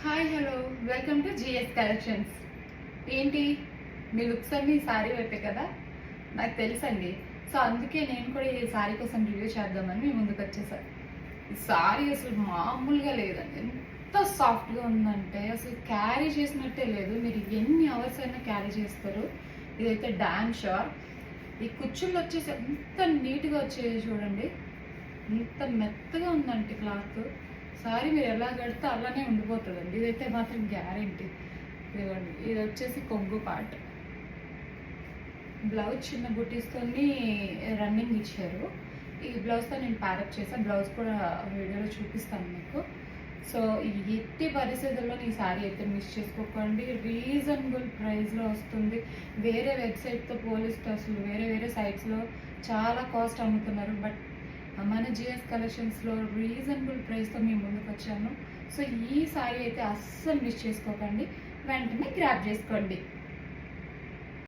Hi hello welcome to GS collections. ఏంటి మీ looks అన్ని ఈ సారీ వైపే కదా, నాకు తెలుసండి. సో అందుకే నేను కూడా ఈ సారీ కోసం రివ్యూ చేద్దామని మీ ముందుకు వచ్చేసాను. ఈ సారీ అసలు మామూలుగా లేదండి, ఎంత సాఫ్ట్గా ఉందంటే అసలు క్యారీ చేసినట్టే లేదు. మీరు ఎన్ని అవర్స్ అయినా క్యారీ చేస్తారు, ఇదైతే డామ్ షూర్. ఈ కుచ్చుళ్ళు వచ్చేసి ఎంత నీట్గా వచ్చేది చూడండి, ఎంత మెత్తగా ఉందంటే క్లాత్. సారీ మీరు ఎలా కడితే అలానే ఉండిపోతుందండి, ఇదైతే మాత్రం గ్యారెంటీ. ఇదిగోండి, ఇది వచ్చేసి కొంగు పార్ట్. బ్లౌజ్ చిన్న బుటీస్తోని రన్నింగ్ ఇచ్చారు. ఈ బ్లౌజ్తో నేను ప్యారప్ చేశాను, బ్లౌజ్ కూడా వీడియోలో చూపిస్తాను మీకు. సో ఎట్టి పరిస్థితుల్లో ఈ సారీ అయితే మిస్ చేసుకోకండి. రీజనబుల్ ప్రైస్లో వస్తుంది. వేరే వెబ్సైట్తో పోలిస్తే అసలు వేరే సైట్స్లో చాలా కాస్ట్ అమ్ముతున్నారు, బట్ మన జిఎస్ కలెక్షన్స్లో రీజనబుల్ ప్రైస్తో మేము ముందుకు వచ్చాను. సో ఈ సారీ అయితే అస్సలు మిస్ చేసుకోకండి, వెంటనే గ్రాప్ చేసుకోండి.